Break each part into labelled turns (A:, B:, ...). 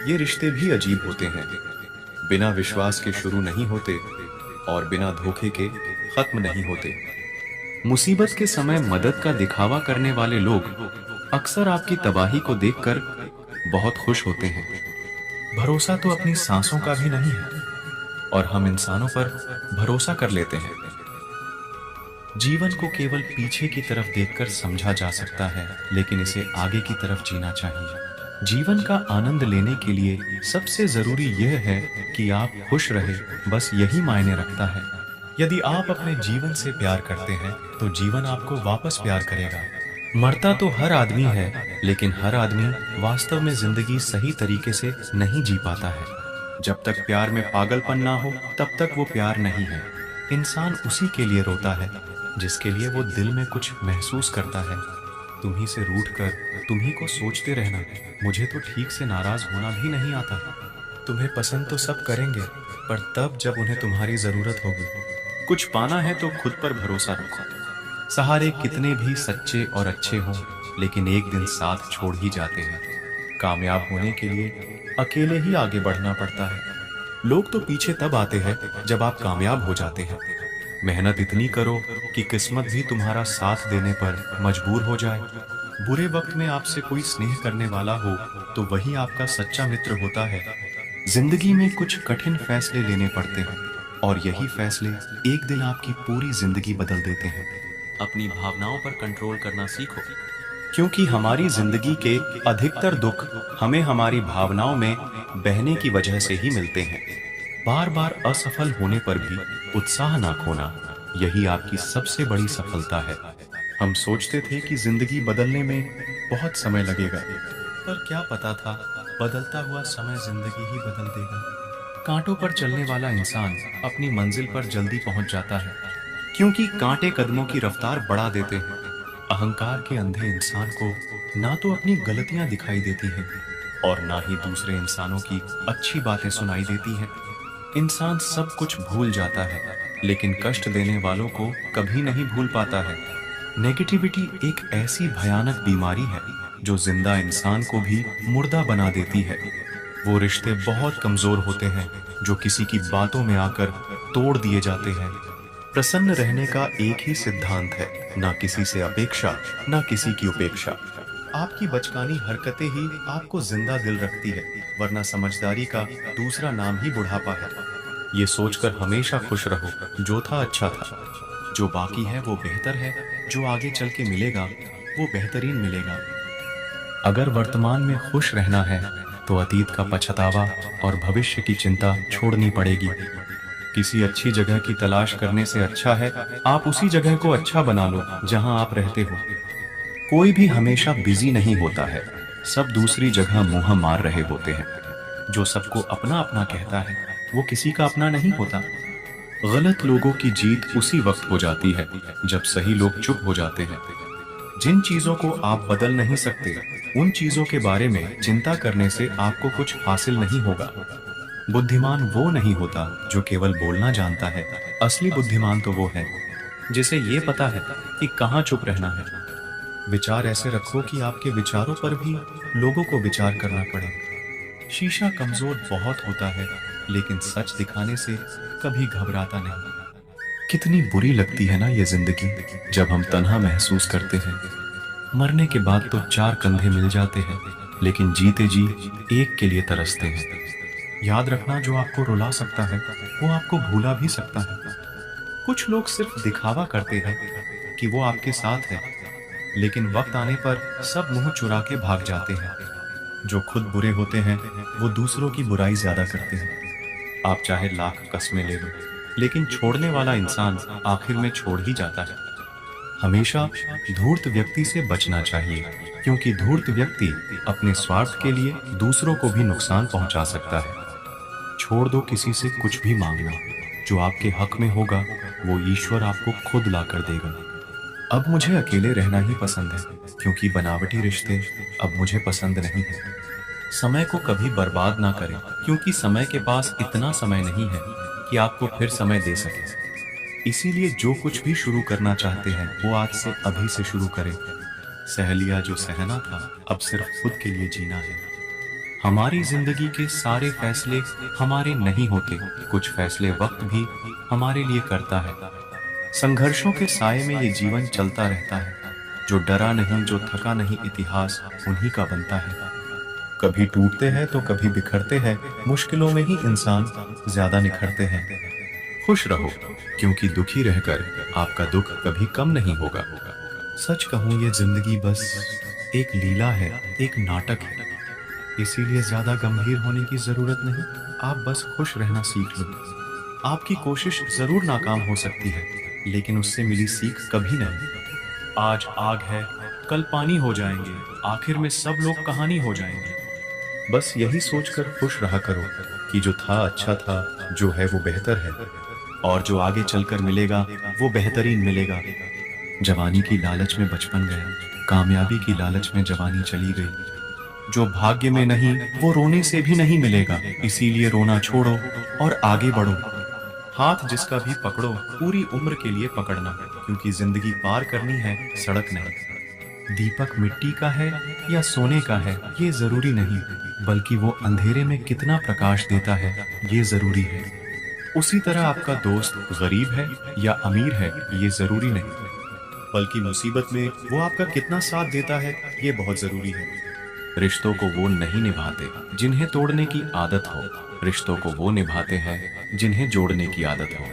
A: ये रिश्ते भी अजीब होते हैं। बिना विश्वास के शुरू नहीं होते और बिना धोखे के खत्म नहीं होते। मुसीबत के समय मदद का दिखावा करने वाले लोग अक्सर आपकी तबाही को देखकर बहुत खुश होते हैं। भरोसा तो अपनी सांसों का भी नहीं है और हम इंसानों पर भरोसा कर लेते हैं। जीवन को केवल पीछे की तरफ देखकर समझा जा सकता है, लेकिन इसे आगे की तरफ जीना चाहिए। जीवन का आनंद लेने के लिए सबसे जरूरी यह है कि आप खुश रहे, बस यही मायने रखता है। यदि आप अपने जीवन से प्यार करते हैं तो जीवन आपको वापस प्यार करेगा। मरता तो हर आदमी है, लेकिन हर आदमी वास्तव में जिंदगी सही तरीके से नहीं जी पाता है। जब तक प्यार में पागलपन ना हो तब तक वो प्यार नहीं है। इंसान उसी के लिए रोता है जिसके लिए वो दिल में कुछ महसूस करता है। तुम्ही से रूठकर तुम्ही को सोचते रहना, मुझे तो ठीक से नाराज होना भी नहीं आता। तुम्हें पसंद तो सब करेंगे, पर तब जब उन्हें तुम्हारी जरूरत होगी। कुछ पाना है तो खुद पर भरोसा रखो। सहारे कितने भी सच्चे और अच्छे हों, लेकिन एक दिन साथ छोड़ ही जाते हैं। कामयाब होने के लिए अकेले ही आगे बढ़ना पड़ता है। लोग तो पीछे तब आते हैं जब आप कामयाब हो जाते हैं। मेहनत इतनी करो कि किस्मत भी तुम्हारा साथ देने पर मजबूर हो जाए। बुरे वक्त में आपसे कोई स्नेह करने वाला हो तो वही आपका सच्चा मित्र होता है। जिंदगी में कुछ कठिन फैसले लेने पड़ते हैं और यही फैसले एक दिन आपकी पूरी जिंदगी बदल देते हैं। अपनी भावनाओं पर कंट्रोल करना सीखो, क्योंकि हमारी जिंदगी के अधिकतर दुख हमें हमारी भावनाओं में बहने की वजह से ही मिलते हैं। बार बार असफल होने पर भी उत्साह ना खोना, यही आपकी सबसे बड़ी सफलता है। हम सोचते थे कि जिंदगी बदलने में बहुत समय लगेगा, पर क्या पता था बदलता हुआ समय जिंदगी ही बदल देगा। कांटों पर चलने वाला इंसान अपनी मंजिल पर जल्दी पहुंच जाता है, क्योंकि कांटे कदमों की रफ्तार बढ़ा देते हैं। अहंकार के अंधे इंसान को ना तो अपनी गलतियां दिखाई देती हैं और ना ही दूसरे इंसानों की अच्छी बातें सुनाई देती हैं। इंसान सब कुछ भूल जाता है, लेकिन कष्ट देने वालों को कभी नहीं भूल पाता है। नेगेटिविटी एक ऐसी भयानक बीमारी है जो जिंदा इंसान को भी मुर्दा बना देती है। वो रिश्ते बहुत कमजोर होते हैं जो किसी की बातों में आकर तोड़ दिए जाते हैं। प्रसन्न रहने का एक ही सिद्धांत है, ना किसी से अपेक्षा, ना किसी की उपेक्षा। आपकी बचकानी हरकतें ही आपको जिंदा दिल रखती है, वरना समझदारी का दूसरा नाम ही बुढ़ापा है। ये सोचकर हमेशा खुश रहो, जो था अच्छा था, जो बाकी है वो बेहतर है, जो आगे चल के मिलेगा वो बेहतरीन मिलेगा। अगर वर्तमान में खुश रहना है तो अतीत का पछतावा और भविष्य की चिंता छोड़नी पड़ेगी। किसी अच्छी जगह की तलाश करने से अच्छा है आप उसी जगह को अच्छा बना लो जहां आप रहते हो। कोई भी हमेशा बिजी नहीं होता है, सब दूसरी जगह मुंह मार रहे होते हैं। जो सबको अपना अपना कहता है वो किसी का अपना नहीं होता। गलत लोगों की जीत उसी वक्त हो जाती है जब सही लोग चुप हो जाते हैं। जिन चीजों को आप बदल नहीं सकते, उन चीजों के बारे में चिंता करने से आपको कुछ हासिल नहीं होगा। बुद्धिमान वो नहीं होता जो केवल बोलना जानता है, असली बुद्धिमान तो वो है जिसे ये पता है कि कहाँ चुप रहना है। विचार ऐसे रखो कि आपके विचारों पर भी लोगों को विचार करना पड़े। शीशा कमजोर बहुत होता है, लेकिन सच दिखाने से कभी घबराता नहीं। कितनी बुरी लगती है ना ये जिंदगी जब हम तन्हा महसूस करते हैं। मरने के बाद तो चार कंधे मिल जाते हैं, लेकिन जीते जी एक के लिए तरसते हैं। याद रखना, जो आपको रुला सकता है वो आपको भूला भी सकता है। कुछ लोग सिर्फ दिखावा करते हैं कि वो आपके साथ है, लेकिन वक्त आने पर सब मुंह चुरा के भाग जाते हैं। जो खुद बुरे होते हैं वो दूसरों की बुराई ज्यादा करते हैं। आप चाहे लाख कस्में ले लो, लेकिन छोड़ने वाला इंसान आखिर में छोड़ ही जाता है। हमेशा धूर्त व्यक्ति से बचना चाहिए, क्योंकि धूर्त व्यक्ति अपने स्वार्थ के लिए दूसरों को भी नुकसान पहुंचा सकता है। छोड़ दो किसी से कुछ भी मांगना, जो आपके हक में होगा वो ईश्वर आपको खुद ला कर देगा। अब मुझे अकेले रहना ही पसंद है, क्योंकि बनावटी रिश्ते अब मुझे पसंद नहीं है। समय को कभी बर्बाद ना करें, क्योंकि समय के पास इतना समय नहीं है कि आपको फिर समय दे सके। इसीलिए जो कुछ भी शुरू करना चाहते हैं वो आज से अभी से शुरू करें। सह लिया जो सहना था, अब सिर्फ खुद के लिए जीना है। हमारी जिंदगी के सारे फैसले हमारे नहीं होते, कुछ फैसले वक्त भी हमारे लिए करता है। संघर्षों के साए में ये जीवन चलता रहता है। जो डरा नहीं, जो थका नहीं, इतिहास उन्हीं का बनता है। कभी टूटते हैं तो कभी बिखरते हैं, मुश्किलों में ही इंसान ज्यादा निखरते हैं। खुश रहो, क्योंकि दुखी रहकर आपका दुख कभी कम नहीं होगा। सच कहूं, ये जिंदगी बस एक लीला है, एक नाटक है। इसीलिए ज्यादा गंभीर होने की जरूरत नहीं। आप बस खुश रहना सीख लो। आपकी कोशिश जरूर नाकाम हो सकती है, लेकिन उससे मिली सीख कभी नहीं। आज आग है, कल पानी हो जाएंगे, आखिर में सब लोग कहानी हो जाएंगे। बस यही सोचकर खुश रहा करो कि जो था अच्छा था, जो है वो बेहतर है, और जो आगे चलकर मिलेगा वो बेहतरीन मिलेगा। जवानी की लालच में बचपन गया, कामयाबी की लालच में जवानी चली गई। जो भाग्य में नहीं वो रोने से भी नहीं मिलेगा, इसीलिए रोना छोड़ो और आगे बढ़ो। हाथ जिसका भी पकड़ो, पूरी उम्र के लिए पकड़ना, क्योंकि जिंदगी पार करनी है, सड़क नहीं। दीपक मिट्टी का है या सोने का है ये जरूरी नहीं, बल्कि वो अंधेरे में कितना प्रकाश देता है ये जरूरी है। उसी तरह आपका दोस्त गरीब है या अमीर है ये जरूरी नहीं, बल्कि मुसीबत में वो आपका कितना साथ देता है ये बहुत जरूरी है। रिश्तों को वो नहीं निभाते जिन्हें तोड़ने की आदत हो, रिश्तों को वो निभाते हैं जिन्हें जोड़ने की आदत हो।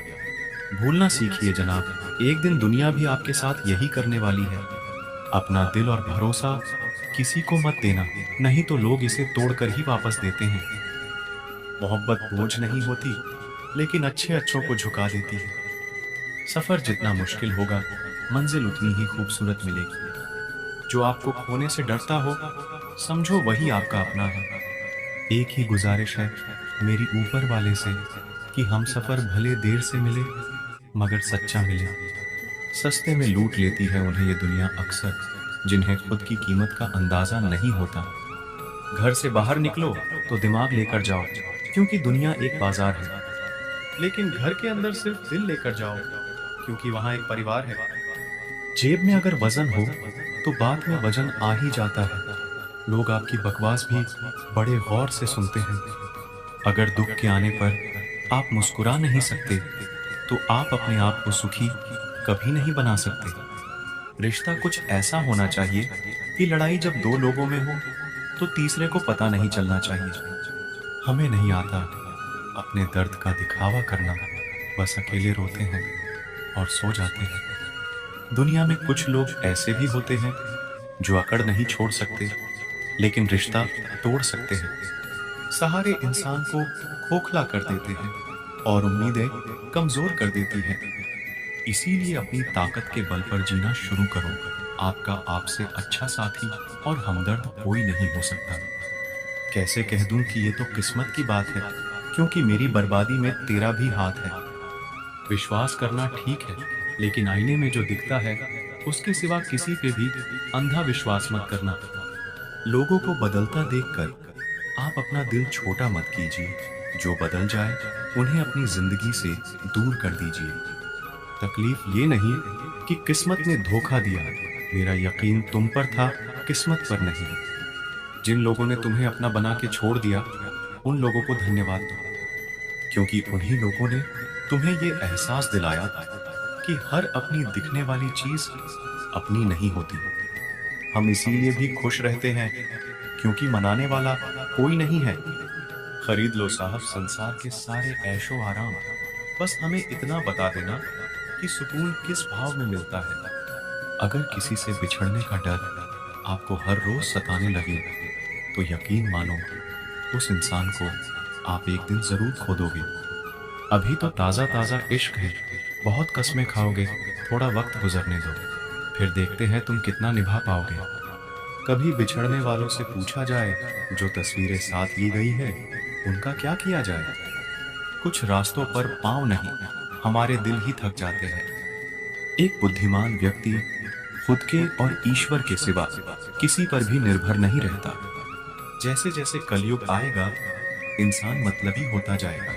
A: भूलना सीखिए जनाब, एक दिन दुनिया भी आपके साथ यही करने वाली है। अपना दिल और भरोसा किसी को मत देना, नहीं तो लोग इसे तोड़कर ही वापस देते हैं। मोहब्बत बोझ नहीं होती, लेकिन अच्छे अच्छों को झुका देती है। सफर जितना मुश्किल होगा, मंजिल उतनी ही खूबसूरत मिलेगी। जो आपको खोने से डरता हो, समझो वही आपका अपना है। एक ही गुजारिश है मेरी ऊपर वाले से कि हम सफर भले देर से मिले, मगर सच्चा मिले। सस्ते में लूट लेती है उन्हें ये दुनिया अक्सर, जिन्हें खुद की कीमत का अंदाजा नहीं होता। घर से बाहर निकलो तो दिमाग लेकर जाओ, क्योंकि दुनिया एक बाजार है। लेकिन घर के अंदर सिर्फ दिल लेकर जाओ, क्योंकि वहां एक परिवार है। जेब में अगर वजन हो तो बात में वजन आ ही जाता है। लोग आपकी बकवास भी बड़े गौर से सुनते हैं। अगर दुख के आने पर आप मुस्कुरा नहीं सकते, तो आप अपने आप को सुखी कभी नहीं बना सकते। रिश्ता कुछ ऐसा होना चाहिए कि लड़ाई जब दो लोगों में हो तो तीसरे को पता नहीं चलना चाहिए। हमें नहीं आता अपने दर्द का दिखावा करना, बस अकेले रोते हैं और सो जाते हैं। दुनिया में कुछ लोग ऐसे भी होते हैं जो अकड़ नहीं छोड़ सकते, लेकिन रिश्ता तोड़ सकते हैं। सहारे इंसान को खोखला कर देते हैं और उम्मीदें कमजोर कर देती हैं। इसीलिए अपनी ताकत के बल पर जीना शुरू करो। आपका आपसे अच्छा साथी और हमदर्द कोई नहीं हो सकता। कैसे कह दूं कि ये तो किस्मत की बात है, क्योंकि मेरी बर्बादी में तेरा भी हाथ है। विश्वास करना ठीक है, लेकिन आईने में जो दिखता है उसके सिवा किसी पे भी अंधा विश्वास मत करना। लोगों को बदलता देखकर आप अपना दिल छोटा मत कीजिए। जो बदल जाए उन्हें अपनी जिंदगी से दूर कर दीजिए। तकलीफ ये नहीं कि किस्मत ने धोखा दिया, मेरा यकीन तुम पर था, किस्मत पर नहीं। जिन लोगों ने तुम्हें अपना बना के छोड़ दिया, उन लोगों को धन्यवाद दो, क्योंकि उन्हीं लोगों ने तुम्हें ये एहसास दिलाया कि हर अपनी दिखने वाली चीज अपनी नहीं होती। हम इसीलिए भी खुश रहते हैं क्योंकि मनाने वाला कोई नहीं है। खरीद लो साहब संसार के सारे ऐशो आराम, बस हमें इतना बता देना कि सुकून किस भाव में मिलता है। अगर किसी से बिछड़ने का डर आपको हर रोज सताने लगे, तो यकीन मानो उस इंसान को आप एक दिन जरूर खो दोगे। अभी तो ताजा ताजा इश्क है, बहुत कस्में खाओगे, थोड़ा वक्त गुजरने दो, फिर देखते हैं तुम कितना निभा पाओगे। कभी बिछड़ने वालों से पूछा जाए, जो तस्वीरें साथ ली गई है उनका क्या किया जाए। कुछ रास्तों पर पांव नहीं, हमारे दिल ही थक जाते हैं। एक बुद्धिमान व्यक्ति खुद के और ईश्वर के सिवा किसी पर भी निर्भर नहीं रहता। जैसे जैसे कलयुग आएगा, इंसान मतलबी होता जाएगा।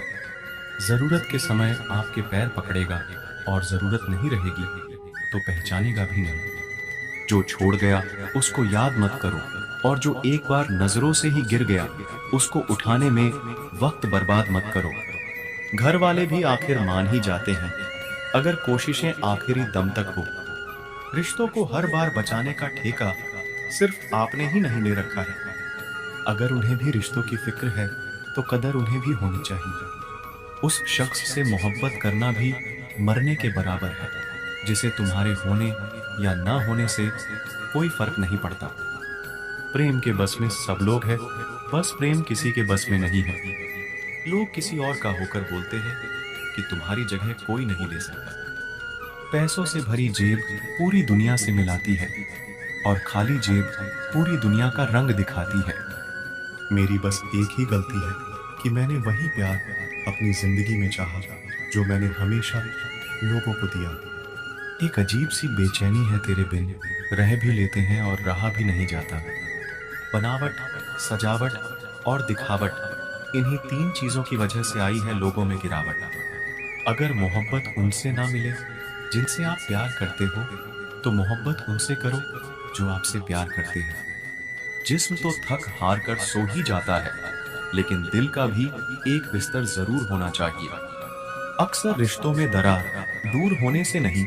A: जरूरत के समय आपके पैर पकड़ेगा और जरूरत नहीं रहेगी तो पहचानेगा भी नहीं। जो छोड़ गया उसको याद मत करो, और जो एक बार नजरों से ही गिर गया उसको उठाने में वक्त बर्बाद मत करो। घर वाले भी आखिर मान ही जाते हैं अगर कोशिशें आखिरी दम तक हो। रिश्तों को हर बार बचाने का ठेका सिर्फ आपने ही नहीं ले रखा है। अगर उन्हें भी रिश्तों की फिक्र है तो कदर उन्हें भी होनी चाहिए। उस शख्स से मोहब्बत करना भी मरने के बराबर है, जिसे तुम्हारे होने या ना होने से कोई फर्क नहीं पड़ता। प्रेम के बस में सब लोग हैं, बस प्रेम किसी के बस में नहीं है। लोग किसी और का होकर बोलते हैं कि तुम्हारी जगह कोई नहीं ले सकता। पैसों से भरी जेब पूरी दुनिया से मिलाती है, और खाली जेब पूरी दुनिया का रंग दिखाती है। मेरी बस एक ही गलती है कि मैंने वही प्यार अपनी जिंदगी में चाहा जो मैंने हमेशा लोगों को दिया। एक अजीब सी बेचैनी है तेरे बिन, रह भी लेते हैं और रहा भी नहीं जाता। बनावट, सजावट और दिखावट, इन्हीं 3 चीजों की वजह से आई है लोगों में गिरावट। अगर मोहब्बत उनसे ना मिले जिनसे आप प्यार करते हो, तो मोहब्बत उनसे करो जो आपसे प्यार करते हैं। जिस्म तो थक हार कर सो ही जाता है, लेकिन दिल का भी एक बिस्तर जरूर होना चाहिए। अक्सर रिश्तों में दरार दूर होने से नहीं,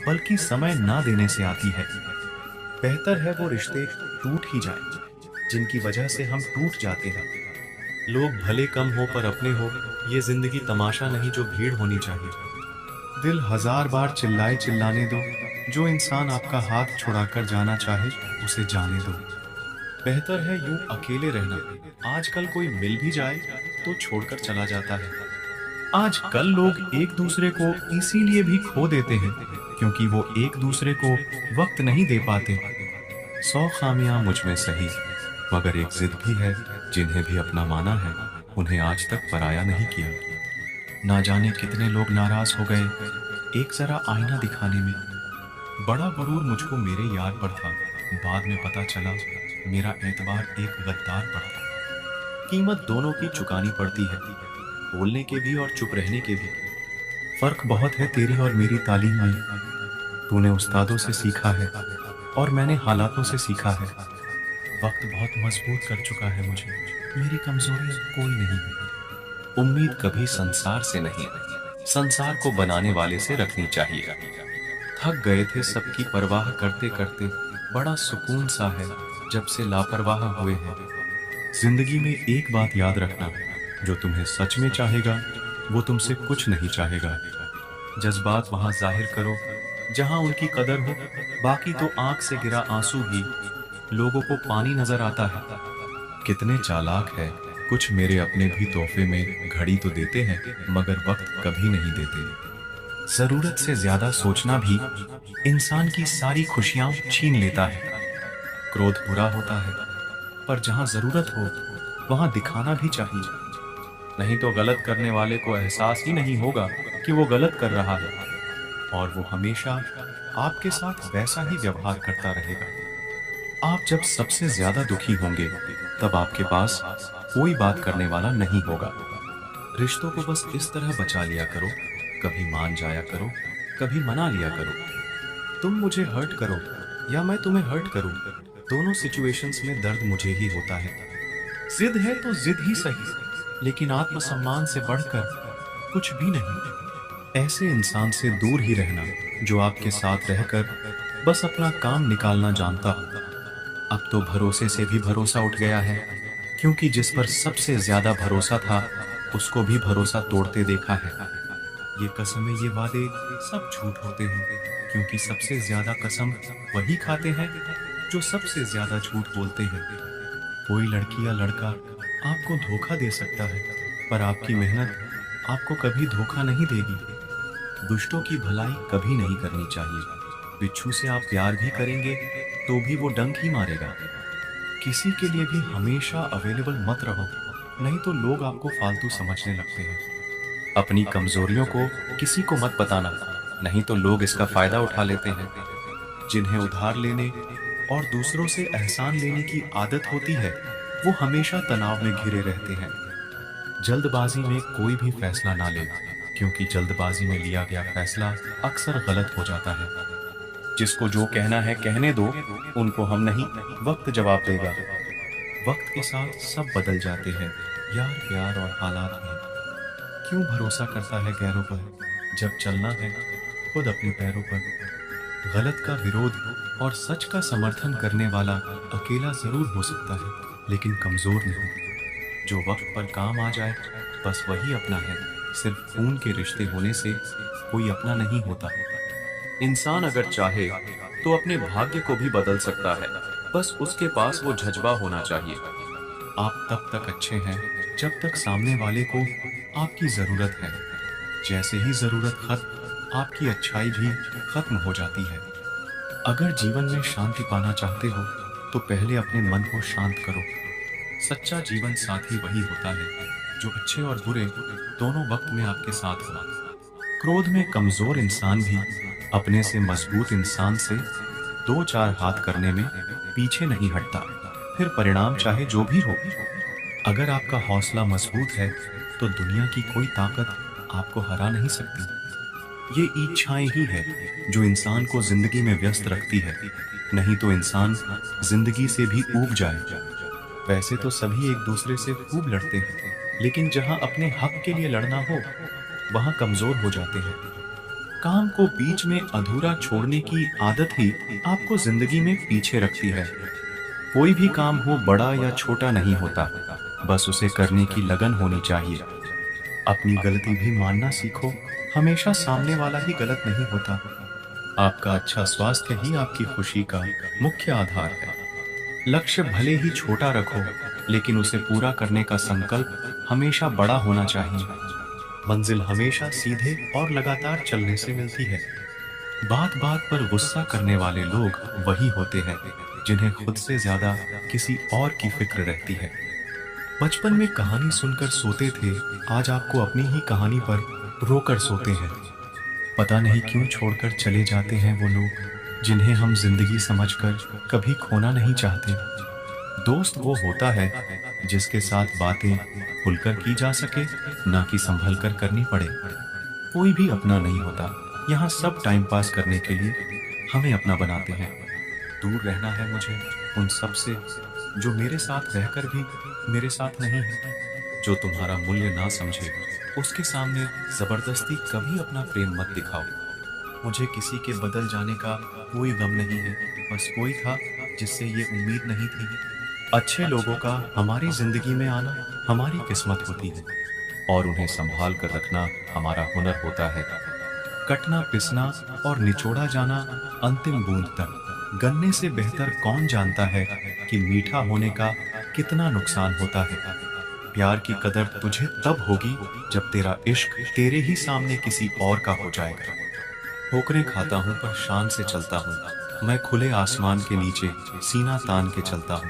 A: बल्कि समय ना देने से आती है। बेहतर है वो रिश्ते टूट ही जाएं, जिनकी वजह से हम टूट जाते हैं। लोग भले कम हो पर अपने हो, ये जिंदगी तमाशा नहीं जो भीड़ होनी चाहिए। दिल 1000 बार चिल्लाए चिल्लाने दो, जो इंसान आपका हाथ छुड़ाकर जाना चाहे उसे जाने दो। बेहतर है यूं अकेले रहना, आजकल कोई मिल भी जाए तो छोड़कर चला जाता है। आजकल लोग एक दूसरे को इसीलिए भी खो देते हैं क्योंकि वो एक दूसरे को वक्त नहीं दे पाते। 100 खामियां मुझ में सही, मगर एक जिद भी है, जिन्हें भी अपना माना है उन्हें आज तक पराया नहीं किया। ना जाने कितने लोग नाराज हो गए एक जरा आईना दिखाने में। बड़ा गुरूर मुझको मेरे यार पर था, बाद में पता चला मेरा एतबार एक गद्दार पर था। कीमत दोनों की चुकानी पड़ती है, बोलने के भी और चुप रहने के भी। फर्क बहुत है तेरी और मेरी तालीम में। तूने उस्तादों से सीखा है और मैंने हालातों से सीखा है। वक्त बहुत मजबूत कर चुका है मुझे, मेरी कमजोरी कोई नहीं है। उम्मीद कभी संसार से नहीं, संसार को बनाने वाले से रखनी चाहिए। थक गए थे सबकी परवाह करते करते, बड़ा सुकून सा है जब से लापरवाह हुए हैं। जिंदगी में एक बात याद रखना, जो तुम्हें सच में चाहेगा वो तुमसे कुछ नहीं चाहेगा। जज्बात वहां जाहिर करो जहां उनकी कदर हो, बाकी तो आंख से गिरा आंसू भी लोगों को पानी नजर आता है। कितने चालाक है, कुछ मेरे अपने भी तोहफे में घड़ी तो देते हैं मगर वक्त कभी नहीं देते। जरूरत से ज्यादा सोचना भी इंसान की सारी खुशियां छीन लेता है। क्रोध बुरा होता है, पर जहां जरूरत हो वहां दिखाना भी चाहिए, नहीं तो गलत करने वाले को एहसास ही नहीं होगा कि वो गलत कर रहा है, और वो हमेशा आपके साथ वैसा ही व्यवहार करता रहेगा। आप जब सबसे ज्यादा दुखी होंगे तब आपके पास कोई बात करने वाला नहीं होगा। रिश्तों को बस इस तरह बचा लिया करो, कभी मान जाया करो, कभी मना लिया करो। तुम मुझे हर्ट करो या मैं तुम्हें हर्ट करूं, दोनों सिचुएशंस में दर्द मुझे ही होता है। जिद है तो जिद ही सही, लेकिन आत्मसम्मान से बढ़कर कुछ भी नहीं। ऐसे इंसान से दूर ही रहना जो आपके साथ रहकर बस अपना काम निकालना जानता हो। अब तो भरोसे से भी भरोसा उठ गया है, क्योंकि जिस पर सबसे ज्यादा भरोसा था उसको भी भरोसा तोड़ते देखा है। ये कसमें, ये वादे सब झूठ होते हैं, क्योंकि सबसे ज्यादा कसम वही खाते हैं जो सबसे ज्यादा झूठ बोलते हैं। कोई लड़की या लड़का आपको धोखा दे सकता है, पर आपकी मेहनत आपको कभी धोखा नहीं देगी। दुष्टों की भलाई कभी नहीं करनी चाहिए। बिच्छू से आप प्यार भी करेंगे तो भी वो डंक ही मारेगा। किसी के लिए भी हमेशा अवेलेबल मत रहो, नहीं तो लोग आपको फालतू समझने लगते हैं। अपनी कमजोरियों को किसी को मत बताना, नहीं तो लोग इसका फायदा उठा लेते हैं। जिन्हें उधार लेने और दूसरों से एहसान लेने की आदत होती है वो हमेशा तनाव में घिरे रहते हैं। जल्दबाजी में कोई भी फैसला ना ले, क्योंकि जल्दबाजी में लिया गया फैसला अक्सर गलत हो जाता है। जिसको जो कहना है कहने दो, उनको हम नहीं, वक्त जवाब देगा। वक्त के साथ सब बदल जाते हैं, यार प्यार और हालात में। क्यों भरोसा करता है गैरों पर, जब चलना है खुद अपने पैरों पर। गलत का विरोध और सच का समर्थन करने वाला अकेला जरूर हो सकता है, लेकिन कमजोर नहीं। जो वक्त पर काम आ जाए बस वही अपना है। सिर्फ खून के रिश्ते होने से कोई अपना नहीं होता। इंसान अगर चाहे तो अपने भाग्य को भी बदल सकता है, बस उसके पास वो जज्बा होना चाहिए। आप तब तक अच्छे हैं जब तक सामने वाले को आपकी जरूरत है। जैसे ही जरूरत खत्म, आपकी अच्छाई भी खत्म हो जाती है। अगर जीवन में शांति पाना चाहते हो तो पहले अपने मन को शांत करो। सच्चा जीवन साथी वही होता है जो अच्छे और बुरे दोनों वक्त में आपके साथ हो। क्रोध में कमजोर इंसान भी अपने से मजबूत इंसान से दो चार हाथ करने में पीछे नहीं हटता, फिर परिणाम चाहे जो भी हो। अगर आपका हौसला मजबूत है तो दुनिया की कोई ताकत आपको हरा नहीं सकती। ये इच्छाएं ही है जो इंसान को जिंदगी में व्यस्त रखती है, नहीं तो इंसान जिंदगी से भी ऊब जाए। वैसे तो सभी एक दूसरे से खूब लड़ते हैं, लेकिन जहां अपने हक के लिए लड़ना हो वहां कमजोर हो जाते हैं। काम को बीच में अधूरा छोड़ने की आदत ही आपको जिंदगी में पीछे रखती है। कोई भी काम हो बड़ा या छोटा नहीं होता, बस उसे करने की लगन होनी चाहिए। अपनी गलती भी मानना सीखो, हमेशा सामने वाला ही गलत नहीं होता। आपका अच्छा स्वास्थ्य ही आपकी खुशी का मुख्य आधार है। लक्ष्य भले ही छोटा रखो, लेकिन उसे पूरा करने का संकल्प हमेशा बड़ा होना चाहिए। मंजिल हमेशा सीधे और लगातार चलने से मिलती है। बात बात पर गुस्सा करने वाले लोग वही होते हैं जिन्हें खुद से ज्यादा किसी और की फिक्र रहती है। बचपन में कहानी सुनकर सोते थे, आज आपको अपनी ही कहानी पर रोकर सोते हैं। पता नहीं क्यों छोड़कर चले जाते हैं वो लोग जिन्हें हम जिंदगी समझकर कभी खोना नहीं चाहते। दोस्त वो होता है जिसके साथ बातें खुलकर की जा सके, ना कि संभल कर करनी पड़े। कोई भी अपना नहीं होता, यहाँ सब टाइम पास करने के लिए हमें अपना बनाते हैं। दूर रहना है मुझे उन सब से जो मेरे साथ रहकर भी मेरे साथ नहीं है। जो तुम्हारा मूल्य ना समझे उसके सामने जबरदस्ती कभी अपना प्रेम मत दिखाओ। मुझे किसी के बदल जाने का कोई गम नहीं है, बस कोई था जिससे ये उम्मीद नहीं थी। अच्छे लोगों का हमारी जिंदगी में आना हमारी किस्मत होती है और उन्हें संभाल कर रखना हमारा हुनर होता है। कटना, पिसना और निचोड़ा जाना अंतिम बूंद तक। गन्ने से बेहतर कौन जानता है कि मीठा होने का कितना नुकसान होता है। प्यार की कदर तुझे तब होगी जब तेरा इश्क तेरे ही सामने किसी और का हो जाएगा। ठोकरें खाता हूँ पर शान से चलता हूँ, मैं खुले आसमान के नीचे सीना तान के चलता हूँ।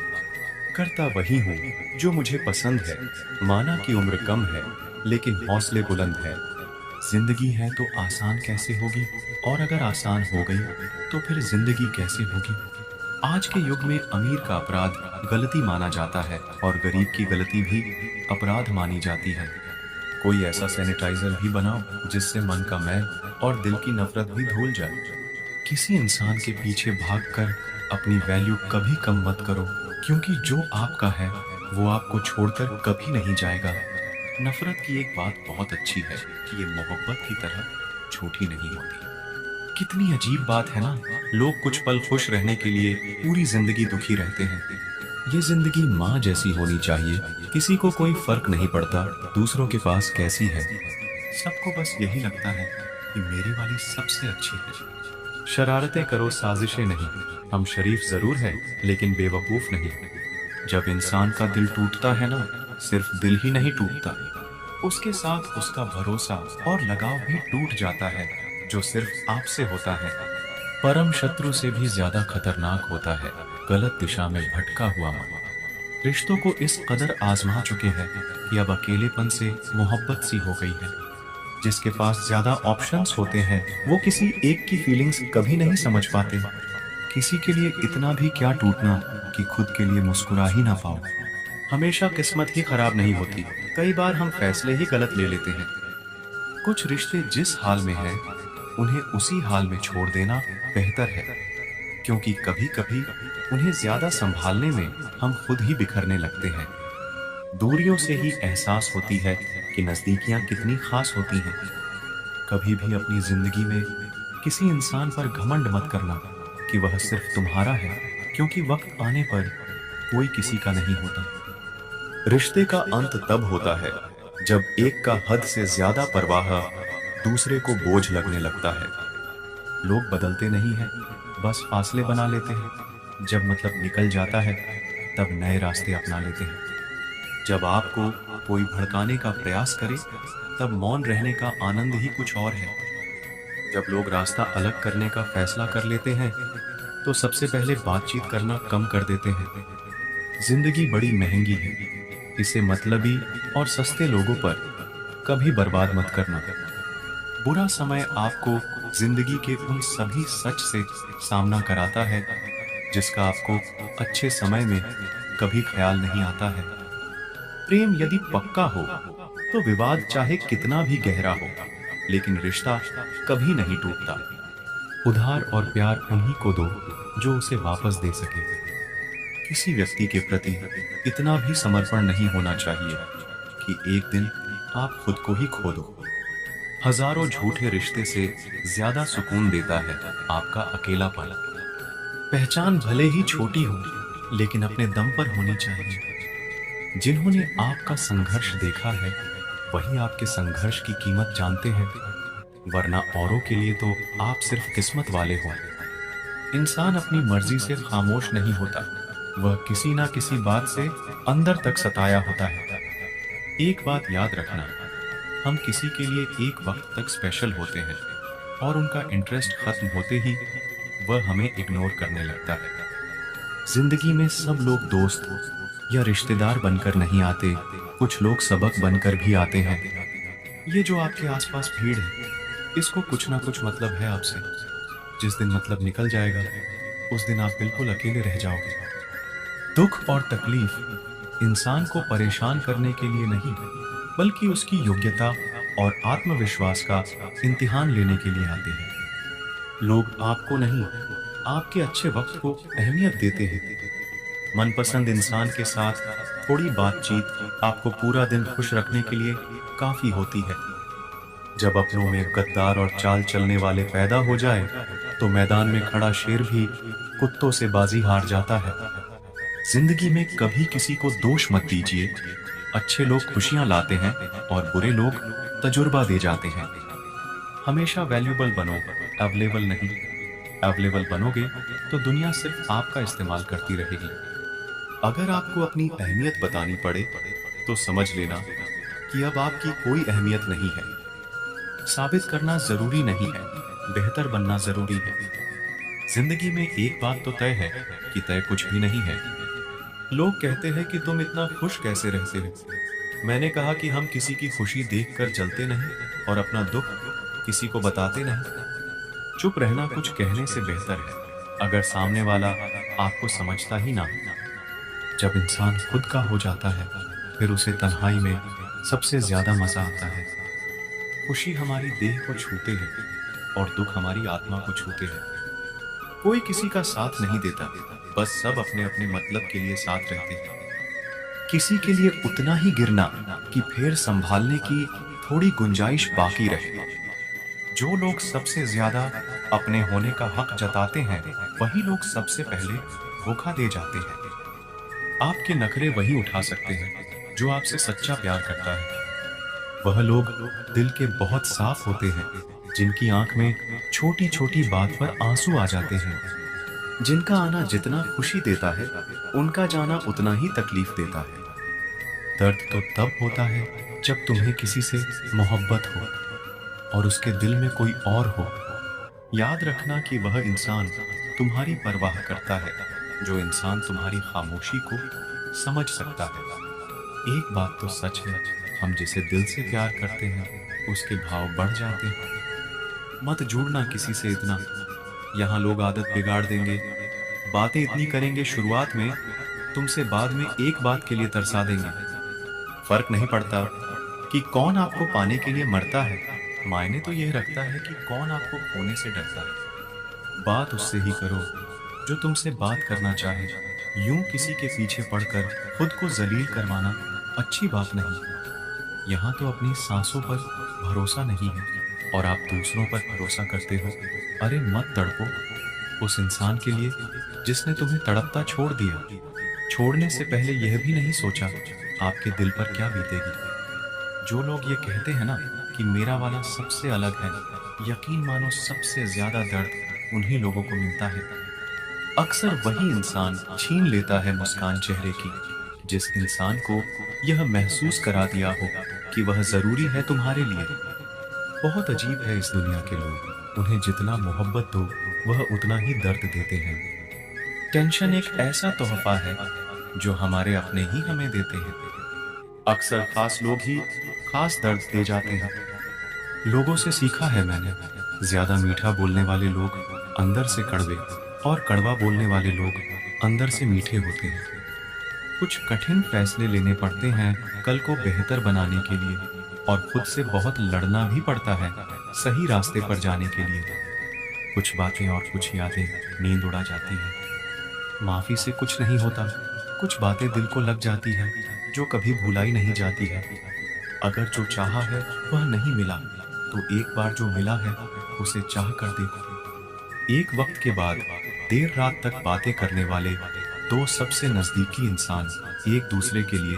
A: करता वही हूँ जो मुझे पसंद है, माना कि उम्र कम है लेकिन हौसले बुलंद है। जिंदगी है तो आसान कैसे होगी, और अगर आसान हो गई तो फिर जिंदगी कैसे होगी। आज के युग में अमीर का अपराध गलती माना जाता है और गरीब की गलती भी अपराध मानी जाती है। कोई ऐसा सैनिटाइजर भी बनाओ जिससे मन का मैल और दिल की नफरत भी धुल जाए। किसी इंसान के पीछे भागकर अपनी वैल्यू कभी कम मत करो, क्योंकि जो आपका है वो आपको छोड़कर कभी नहीं जाएगा। नफरत की एक बात बहुत अच्छी है कि ये मोहब्बत की तरह छोटी नहीं होती। कितनी अजीब बात है ना, लोग कुछ पल खुश रहने के लिए पूरी जिंदगी दुखी रहते हैं। ये जिंदगी माँ जैसी होनी चाहिए, किसी को कोई फर्क नहीं पड़ता दूसरों के पास कैसी है। सबको बस यही लगता है कि मेरी वाली सबसे अच्छी है। शरारतें करो, साजिशें नहीं। हम शरीफ जरूर हैं लेकिन बेवकूफ नहीं। जब इंसान का दिल टूटता है ना, सिर्फ दिल ही नहीं टूटता, उसके साथ उसका भरोसा और लगाव भी टूट जाता है जो सिर्फ आपसे होता है। परम शत्रु से भी ज्यादा खतरनाक होता है गलत दिशा में भटका हुआ मन। रिश्तों को इस कदर आजमा चुके हैं कि अब अकेलेपन से मोहब्बत सी हो गई है। जिसके पास ज्यादा ऑप्शंस होते हैं वो किसी एक की फीलिंग्स कभी नहीं समझ पाते। किसी के लिए इतना भी क्या टूटना कि खुद के लिए मुस्कुरा ही ना पाओ। हमेशा किस्मत ही खराब नहीं होती, कई बार हम फैसले ही गलत ले लेते हैं। कुछ रिश्ते जिस हाल में हैं उन्हें उसी हाल में छोड़ देना बेहतर है, क्योंकि कभी-कभी उन्हें ज्यादा संभालने में हम खुद ही बिखरने लगते हैं। दूरियों से ही एहसास होती है कि नजदीकियां कितनी खास होती हैं। कभी भी अपनी जिंदगी में किसी इंसान पर घमंड मत करना कि वह सिर्फ तुम्हारा है, क्योंकि वक्त आने पर कोई किसी का नहीं होता। रिश्ते का अंत तब होता है जब एक का हद से ज्यादा परवाह दूसरे को बोझ लगने लगता है। लोग बदलते नहीं हैं, बस फासले बना लेते हैं। जब मतलब निकल जाता है तब नए रास्ते अपना लेते हैं। जब आपको कोई भड़काने का प्रयास करे तब मौन रहने का आनंद ही कुछ और है। जब लोग रास्ता अलग करने का फैसला कर लेते हैं तो सबसे पहले बातचीत करना कम कर देते हैं। जिंदगी बड़ी महंगी है, इसे मतलबी और सस्ते लोगों पर कभी बर्बाद मत करना। बुरा समय आपको जिंदगी के उन सभी सच से सामना कराता है जिसका आपको अच्छे समय में कभी ख्याल नहीं आता है। प्रेम यदि पक्का हो तो विवाद चाहे कितना भी गहरा हो, लेकिन रिश्ता कभी नहीं टूटता। उधार और प्यार उन्हीं को दो जो उसे वापस दे सके। किसी व्यक्ति के प्रति इतना भी समर्पण नहीं होना चाहिए कि एक दिन आप खुद को ही खो दो। हजारों झूठे रिश्ते से ज्यादा सुकून देता है आपका अकेलापन। पहचान भले ही छोटी हो, लेकिन अपने दम पर होनी चाहिए। जिन्होंने आपका संघर्ष देखा है वही आपके संघर्ष की कीमत जानते हैं, वरना औरों के लिए तो आप सिर्फ किस्मत वाले हो। इंसान अपनी मर्जी से खामोश नहीं होता, वह किसी ना किसी बात से अंदर तक सताया होता है। एक बात याद रखना, हम किसी के लिए एक वक्त तक स्पेशल होते हैं और उनका इंटरेस्ट खत्म होते ही वह हमें इग्नोर करने लगता है। जिंदगी में सब लोग दोस्त या रिश्तेदार बनकर नहीं आते, कुछ लोग सबक बनकर भी आते हैं। ये जो आपके आसपास भीड़ है, इसको कुछ ना कुछ मतलब है आपसे। जिस दिन मतलब निकल जाएगा उस दिन आप बिल्कुल अकेले रह जाओगे। दुख और तकलीफ इंसान को परेशान करने के लिए नहीं, बल्कि उसकी योग्यता और आत्मविश्वास का इम्तिहान लेने के लिए आते हैं। लोग आपको नहीं, आपके अच्छे वक्त को अहमियत देते हैं। मनपसंद इंसान के साथ थोड़ी बातचीत आपको पूरा दिन खुश रखने के लिए काफी होती है। जब अपनों में गद्दार और चाल चलने वाले पैदा हो जाए तो मैदान में खड़ा शेर भी कुत्तों से बाजी हार जाता है। जिंदगी में कभी किसी को दोष मत दीजिए। अच्छे लोग खुशियां लाते हैं और बुरे लोग तजुर्बा दे जाते हैं। हमेशा वैल्यूबल बनो, अवेलेबल नहीं। अवेलेबल बनोगे तो दुनिया सिर्फ आपका इस्तेमाल करती रहेगी। अगर आपको अपनी अहमियत बतानी पड़े तो समझ लेना कि अब आपकी कोई अहमियत नहीं है। साबित करना जरूरी नहीं है, बेहतर बनना जरूरी है। जिंदगी में एक बात तो तय है कि तय कुछ भी नहीं है। लोग कहते हैं कि तुम इतना खुश कैसे रहते हो। मैंने कहा कि हम किसी की खुशी देखकर जलते नहीं और अपना दुख किसी को बताते नहीं। चुप रहना कुछ कहने से बेहतर है अगर सामने वाला आपको समझता ही ना हो। जब इंसान खुद का हो जाता है फिर उसे तन्हाई में सबसे ज्यादा मजा आता है। खुशी हमारी देह को छूते हैं और दुख हमारी आत्मा को छूते हैं। कोई किसी का साथ नहीं देता, बस सब अपने अपने मतलब के लिए साथ रहते हैं। किसी के लिए उतना ही गिरना कि फिर संभालने की थोड़ी गुंजाइश बाकी रहे। जो लोग सबसे ज्यादा अपने होने का हक जताते हैं वही लोग सबसे पहले धोखा दे जाते हैं। आपके नखरे वही उठा सकते हैं जो आपसे सच्चा प्यार करता है। वह लोग दिल के बहुत साफ होते हैं जिनकी आंख में छोटी छोटी बात पर आंसू आ जाते हैं। जिनका आना जितना खुशी देता है उनका जाना उतना ही तकलीफ देता है। दर्द तो तब होता है जब तुम्हें किसी से मोहब्बत हो और उसके दिल में कोई और हो। याद रखना कि वह इंसान तुम्हारी परवाह करता है जो इंसान तुम्हारी खामोशी को समझ सकता है। एक बात तो सच है, हम जिसे दिल से प्यार करते हैं उसके भाव बढ़ जाते हैं। मत जुड़ना किसी से इतना, यहाँ लोग आदत बिगाड़ देंगे। बातें इतनी करेंगे शुरुआत में, तुमसे बाद में एक बात के लिए तरसा देंगे। फर्क नहीं पड़ता कि कौन आपको पाने के लिए मरता है, मायने तो यह रखता है कि कौन आपको खोने से डरता है। बात उससे ही करो जो तुमसे बात करना चाहे। यूं किसी के पीछे पड़कर खुद को जलील करवाना अच्छी बात नहीं। यहाँ तो अपनी सांसों पर भरोसा नहीं है और आप दूसरों पर भरोसा करते हो। अरे मत तड़पो उस इंसान के लिए जिसने तुम्हें तड़पता छोड़ दिया। छोड़ने से पहले यह भी नहीं सोचा आपके दिल पर क्या बीतेगी। जो लोग ये कहते हैं ना कि मेरा वाला सबसे अलग है, यकीन मानो सबसे ज्यादा दर्द उन्हीं लोगों को मिलता है। अक्सर वही इंसान छीन लेता है मुस्कान चेहरे की जिस इंसान को यह महसूस करा दिया हो कि वह जरूरी है तुम्हारे लिए। बहुत अजीब है इस दुनिया के लोग, उन्हें जितना मोहब्बत दो वह उतना ही दर्द देते हैं। टेंशन एक ऐसा तोहफा है जो हमारे अपने ही हमें देते हैं। अक्सर खास लोग ही खास दर्द दे जाते हैं। लोगों से सीखा है मैंने, ज्यादा मीठा बोलने वाले लोग अंदर से कड़वे और कड़वा बोलने वाले लोग अंदर से मीठे होते हैं। कुछ कठिन फैसले लेने पड़ते हैं कल को बेहतर बनाने के लिए, और खुद से बहुत लड़ना भी पड़ता है सही रास्ते पर जाने के लिए। कुछ बातें और कुछ यादें नींद उड़ा जाती है। माफी से कुछ नहीं होता, कुछ बातें दिल को लग जाती हैं जो कभी भुलाई नहीं जाती है। अगर जो चाहा है वह नहीं मिला तो एक बार जो मिला है उसे चाह कर देखो। एक वक्त के बाद देर रात तक बातें करने वाले दो सबसे नजदीकी इंसान एक दूसरे के लिए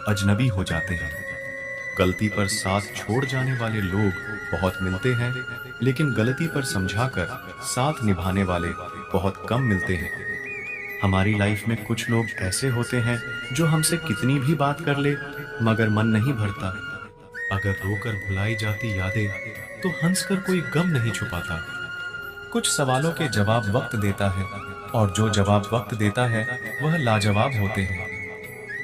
A: अजनबी हो जाते हैं। गलती पर साथ छोड़ जाने वाले लोग बहुत मिलते हैं, लेकिन गलती पर समझाकर साथ निभाने वाले बहुत कम मिलते हैं। हमारी लाइफ में कुछ लोग ऐसे होते हैं जो हमसे कितनी भी बात कर ले मगर मन नहीं भरता। अगर रोकर भुलाई जाती यादें तो हंसकर कोई गम नहीं छुपाता। कुछ सवालों के जवाब वक्त देता है और जो जवाब वक्त देता है वह लाजवाब होते हैं।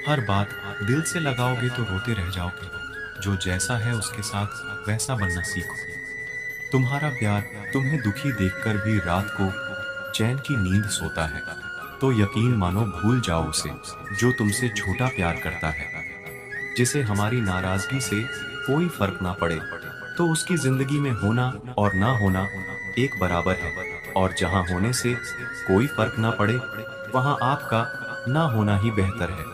A: हर बात दिल से लगाओगे तो रोते रह जाओगे। जो जैसा है उसके साथ वैसा बनना सीखो। तुम्हारा प्यार तुम्हें दुखी देखकर भी रात को चैन की नींद सोता है, तो यकीन मानो भूल जाओ उसे जो तुमसे छोटा प्यार करता है। जिसे हमारी नाराजगी से कोई फर्क ना पड़े, तो उसकी जिंदगी में होना और ना होना एक बराबर है। और जहां होने से कोई फर्क ना पड़े वहां आपका ना होना ही बेहतर है।